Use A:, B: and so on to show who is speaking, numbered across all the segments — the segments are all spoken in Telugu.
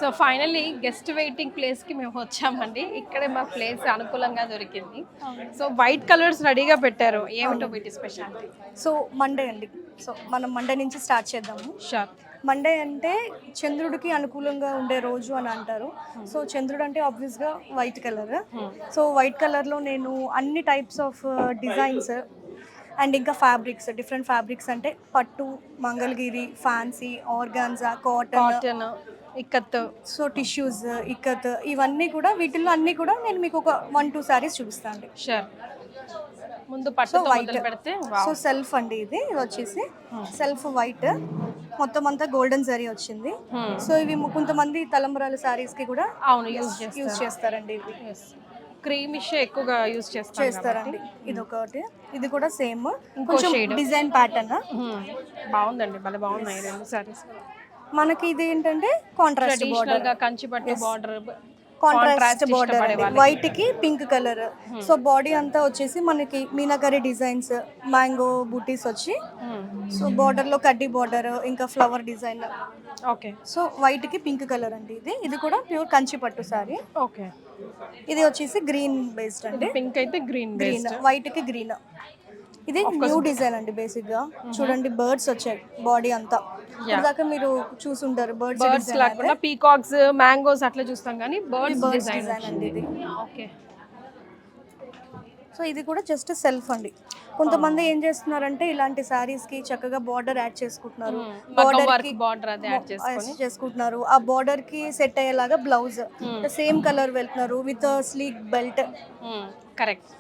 A: సో ఫైనల్లీ గెస్ట్ వెయిటింగ్ ప్లేస్కి మేము వచ్చామండి. ఇక్కడే మా ప్లేస్ అనుకూలంగా దొరికింది. సో వైట్ కలర్స్ రెడీగా పెట్టారు. ఏమిటో వీటి స్పెషాలిటీ?
B: సో మండే అండి. సో మనం మండే నుంచి స్టార్ట్ చేద్దాము.
A: షూర్.
B: మండే అంటే చంద్రుడికి అనుకూలంగా ఉండే రోజు అని అంటారు. సో చంద్రుడు అంటే ఆబ్వియస్గా వైట్ కలర్. సో వైట్ కలర్లో నేను అన్ని టైప్స్ ఆఫ్ డిజైన్స్ అండ్ ఇంకా ఫ్యాబ్రిక్స్, డిఫరెంట్ ఫ్యాబ్రిక్స్ అంటే పట్టు, Mangalagiri, fancy, organza, cotton,
A: ikat,
B: so tissues, ikat, ఇవన్నీ కూడా వీటిల్లో అన్నీ కూడా నేను మీకు ఒక 1-2 సారీస్ చూపిస్తాను అండి.
A: షూర్. ముందు పట్టు మొదలు పెడితే
B: సో సెల్ఫ్ అండి, ఇది వచ్చేసి సెల్ఫ్ వైట్, మొత్తం అంతా గోల్డెన్ జరీ వచ్చింది. సో ఇవి కొంతమంది తలంబరాల సారీస్ కి కూడా
A: అవును
B: యూజ్ చేస్తారండి. ఇవి
A: క్రీమిష్ ఎక్కువగా యూజ్
B: చేస్తారండి. ఇది ఒకటి, ఇది కూడా సేమ్ కొంచెం డిజైన్ ప్యాటర్న్
A: బాగుందండి. భలే బాగున్నాయి రెండు సారీస్.
B: మనకి ఇది ఏంటంటే కాంట్రాస్ట్
A: ట్రెడిషనల్ గా కంచి పట్టు బార్డర్,
B: కాంట్రాస్ట్ బార్డర్ వైట్ కి పింక్ కలర్. సో బాడీ అంతా వచ్చేసి మనకి మీనాకరీ డిజైన్స్, మ్యాంగో బూటీస్ వచ్చి, సో బార్డర్ లో కడ్డీ బార్డర్, ఇంకా flower design.
A: Okay.
B: So white కి పింక్ కలర్ అండి. ఇది కూడా ప్యూర్ కంచి పట్టు సారీ.
A: ఓకే.
B: ఇది వచ్చేసి గ్రీన్ బేస్డ్ అండి.
A: పింక్ అయితే గ్రీన్,
B: వైట్ కి గ్రీన్. ఇది న్యూ డిజైన్ అండి. బేసిక్ గా చూడండి, బర్డ్స్ వచ్చాయి బాడీ అంతా. ఇందాక మీరు చూసుంటారు బర్డ్స్
A: లాగా, పీకాక్స్, మ్యాంగోస్ అట్లా చూస్తాం కానీ బర్డ్స్ డిజైన్
B: అండి ఇది.
A: ఓకే.
B: సో ఇది కూడా జస్ట్ సెల్ఫ్ అండి. కొంతమంది ఏం చేస్తున్నారంటే ఇలాంటి సారీస్ కి చక్కగా బార్డర్ యాడ్ చేసుకుంటున్నారు, చేసుకుంటున్నారు. ఆ బార్డర్ కి సెట్ అయ్యేలాగా బ్లౌజ్ సేమ్ కలర్ వెళ్తున్నారు విత్ స్లీక్ బెల్ట్.
A: కరెక్ట్.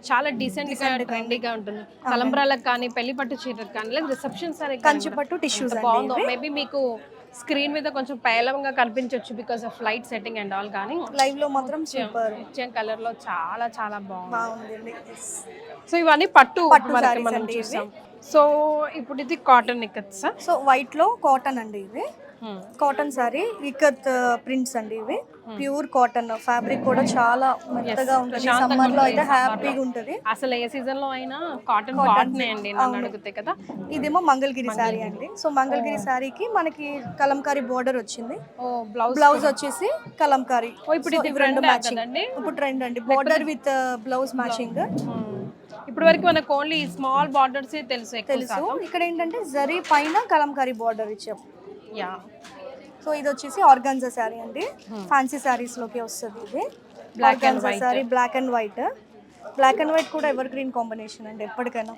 A: చాలా డీసెంట్ గా ట్రెండీగా ఉంటుంది. తలంబ్రాలకు కానీ, పెళ్లి పట్టు చీరకు కానీ, లేదా రిసెప్షన్ సారీ
B: కంచి పట్టు టిష్యూస్
A: బాగుందో. మేబీ మీకు స్క్రీన్ మీద కొంచెం పేలవంగా కనిపించవచ్చు because of light setting and all, కానీ
B: లైవ్ లో మాత్రం సూపర్
A: ఇచ్చే కలర్ లో చాలా చాలా
B: బాగుంది.
A: సో ఇవన్నీ పట్టు మనం చూసాం. సో ఇప్పుడు ఇది కాటన్ ఇక్కత్.
B: సో వైట్ లో కాటన్ అండి. ఇది కాటన్ సారీ ఇక్కత్ ప్రింట్స్ అండి. ఇవి ప్యూర్ కాటన్ ఫ్యాబ్రిక్ కూడా చాలా మెత్తగా ఉంటుంది. సమ్మర్ లో అయితే హ్యాపీగా ఉంటుంది.
A: అసలు ఏ సీజన్ లో అయినా కాటన్ కాటనే అండి నన్ను అడిగితే కదా.
B: ఇదేమో మంగళగిరి సారీ అండి. సో మంగళగిరి సారీకి మనకి కలంకారీ బోర్డర్ వచ్చింది. బ్లౌజ్ వచ్చేసి కలంకారీ.
A: ఇప్పుడు ఇది రెండు మ్యాచింగ్ అండి.
B: ఇప్పుడు ట్రెండ్ అండి, బోర్డర్ విత్ బ్లౌజ్ మ్యాచింగ్.
A: ఇప్పుడు వరకు మనకు ఓన్లీ స్మాల్ బార్డర్స్ తెలుసు.
B: ఇక్కడ ఏంటంటే జరీ పైన కలంకారీ బార్డర్ ఇచ్చాం.
A: యా.
B: సో ఇది వచ్చేసి ఆర్గాన్జా సారీ అండి. ఫ్యాన్సీ సారీస్ లోకి వస్తుంది ఇది. Black and white sari, black and white. Black and white కూడా ఎవర్ గ్రీన్ కాంబినేషన్ అండి ఎప్పటికైనా.